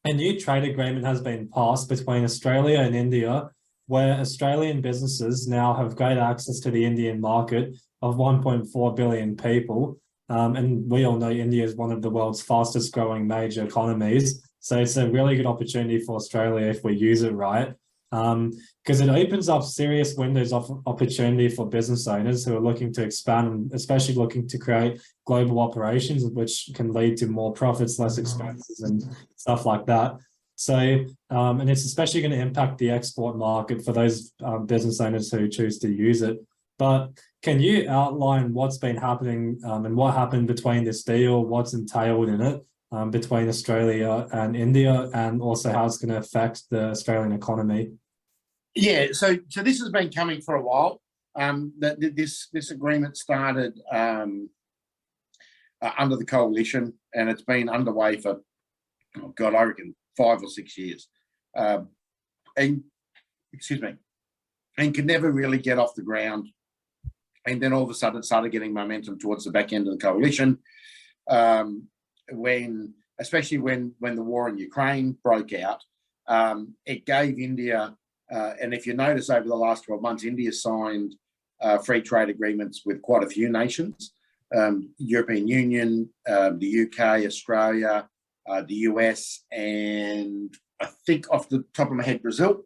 a new trade agreement has been passed between Australia and India, where Australian businesses now have great access to the Indian market of 1.4 billion people. And we all know India is one of the world's fastest growing major economies. So it's a really good opportunity for Australia if we use it right. Because it opens up serious windows of opportunity for business owners who are looking to expand and especially looking to create global operations, which can lead to more profits, less expenses, and stuff like that. So, and it's especially going to impact the export market for those business owners who choose to use it. But can you outline what's been happening and what happened between this deal, what's entailed in it between Australia and India, and also how it's going to affect the Australian economy? Yeah, so this has been coming for a while. This agreement started under the coalition, and it's been underway for, oh God, I reckon 5 or 6 years, and could never really get off the ground. And then all of a sudden, it started getting momentum towards the back end of the coalition, especially when the war in Ukraine broke out. It gave India. And if you notice over the last 12 months, India signed free trade agreements with quite a few nations, European Union, the UK, Australia, the US, and I think off the top of my head, Brazil.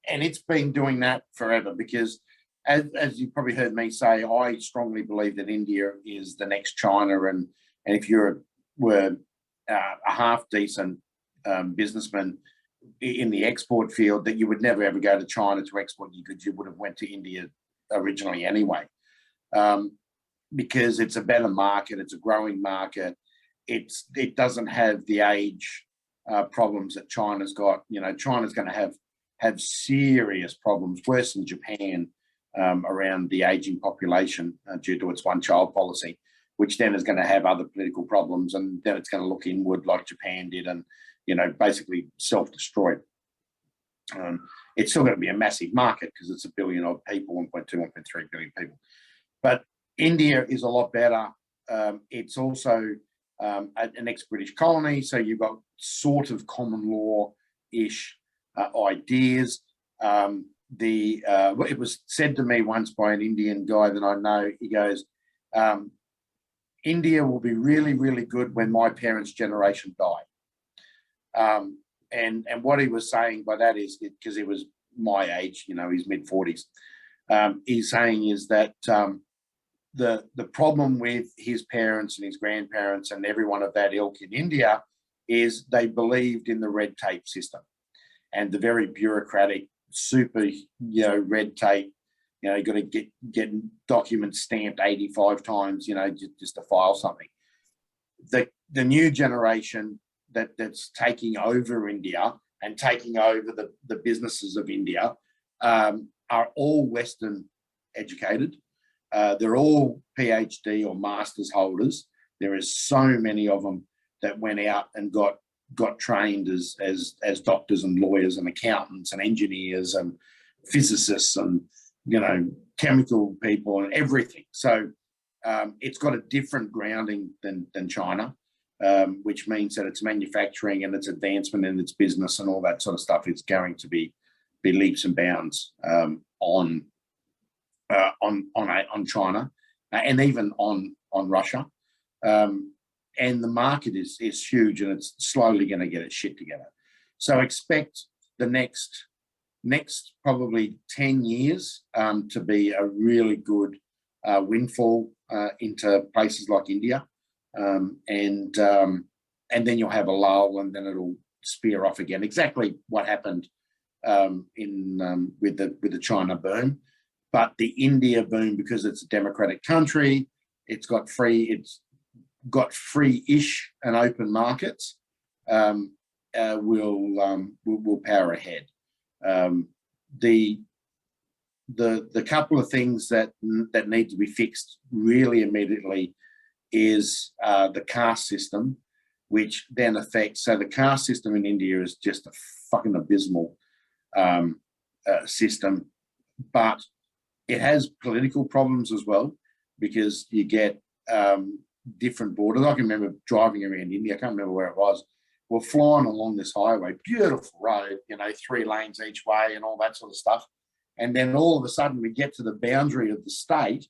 And it's been doing that forever because, as you probably heard me say, I strongly believe that India is the next China. And if you were a half-decent businessman in the export field, that you would never ever go to China to export your goods. You would have went to India originally anyway, because it's a better market, it's a growing market. It doesn't have the age problems that China's got. You know, China's going to have serious problems, worse than Japan, around the aging population due to its one-child policy, which then is going to have other political problems, and then it's going to look inward like Japan did, and basically self-destroy. It's still going to be a massive market because it's 1 billion odd people, 1.2, 1.3 billion people. But India is a lot better. It's also an ex-British colony, so you've got sort of common law-ish ideas. It was said to me once by an Indian guy that I know. He goes, India will be really, really good when my parents' generation die. And what he was saying by that is, because he was my age, his mid-40s, he's saying is that the problem with his parents and his grandparents and everyone of that ilk in India is they believed in the red tape system and the very bureaucratic, super, red tape. You've got to get documents stamped 85 times, just to file something. The new generation that's taking over India and taking over the businesses of India are all Western educated. They're all PhD or master's holders. There is so many of them that went out and got trained as doctors and lawyers and accountants and engineers and physicists and chemical people and everything. So it's got a different grounding than China, which means that its manufacturing and its advancement in its business and all that sort of stuff is going to be leaps and bounds on China and even on Russia. And the market is huge, and it's slowly going to get its shit together. So expect the next probably 10 years to be a really good windfall into places like India, and then you'll have a lull, and then it'll spear off again. Exactly what happened with the China boom, but the India boom, because it's a democratic country, it's got free-ish and open markets, will power ahead. The couple of things that need to be fixed really immediately is the caste system, which then affects. So the caste system in India is just a fucking abysmal system, but it has political problems as well, because you get different borders. I can remember driving around India. I can't remember where it was. We're flying along this highway, beautiful road, 3 lanes each way and all that sort of stuff. And then all of a sudden we get to the boundary of the state,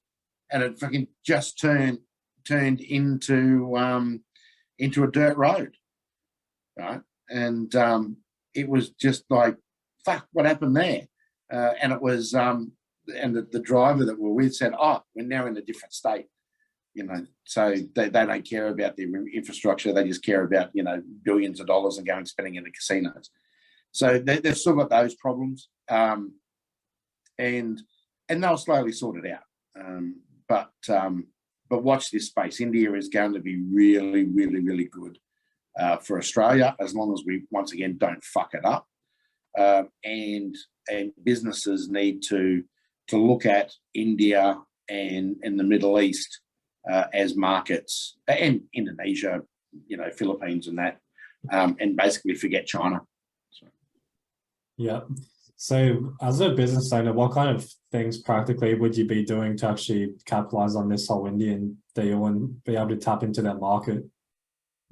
and it fucking just turned into a dirt road, right? And it was just like, fuck, what happened there? And it was, and the driver that we're with said, oh, we're now in a different state. So they don't care about the infrastructure. They just care about, billions of dollars and going spending in the casinos. So they've still got those problems, and they'll slowly sort it out. But watch this space. India is going to be really, really, really good for Australia, as long as we, once again, don't fuck it up. And businesses need to look at India and the Middle East as markets, and Indonesia, Philippines and that, and basically forget China. Yeah. So as a business owner, what kind of things practically would you be doing to actually capitalize on this whole Indian deal and be able to tap into that market?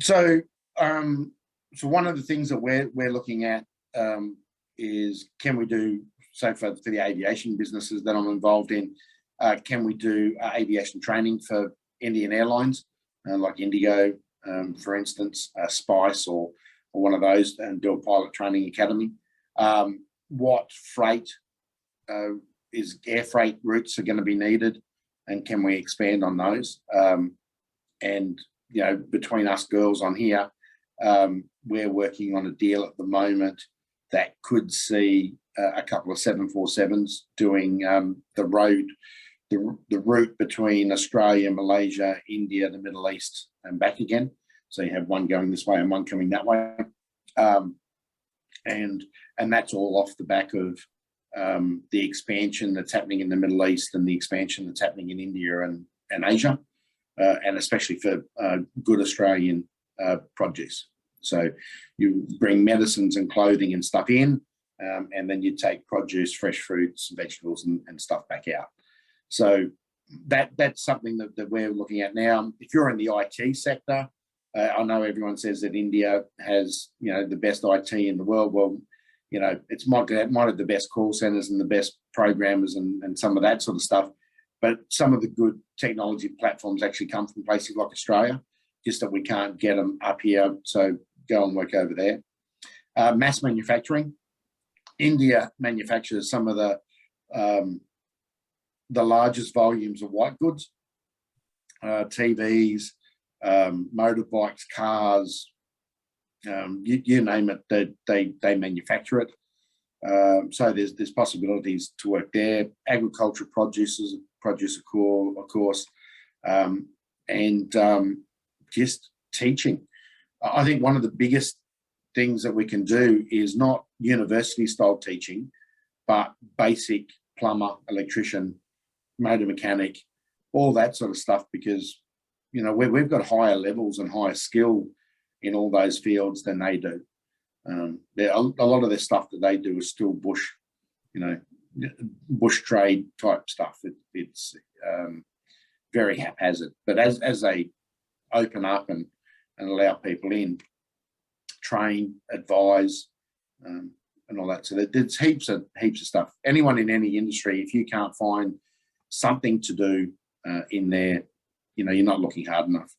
So one of the things that we're looking at is, can we do, so for the aviation businesses that I'm involved in, can we do aviation training for Indian airlines, like Indigo, for instance, Spice or one of those, and do a pilot training academy? What freight is air freight routes are going to be needed, and can we expand on those? And between us girls on here, we're working on a deal at the moment that could see a couple of 747s doing the route between Australia, Malaysia, India, the Middle East, and back again. So you have one going this way and one coming that way. And that's all off the back of the expansion that's happening in the Middle East and the expansion that's happening in India and Asia, and especially for good Australian produce. So you bring medicines and clothing and stuff in, and then you take produce, fresh fruits, vegetables, and stuff back out. So that's something that we're looking at now. If you're in the IT sector, I know everyone says that India has, the best IT in the world. Well, it's might have the best call centers and the best programmers and some of that sort of stuff. But some of the good technology platforms actually come from places like Australia, just that we can't get them up here. So go and work over there. Mass manufacturing. India manufactures some of the largest volumes of white goods, TVs, motorbikes, cars, you name it, they manufacture it. So there's possibilities to work there. Agricultural produce, of course, and just teaching. I think one of the biggest things that we can do is not university-style teaching, but basic plumber, electrician, motor mechanic, all that sort of stuff, because we've got higher levels and higher skill in all those fields than they do. A lot of their stuff that they do is still bush trade type stuff. It's very haphazard. But as they open up and allow people in, train, advise, and all that. So there's heaps of stuff. Anyone in any industry, if you can't find something to do in there, you're not looking hard enough.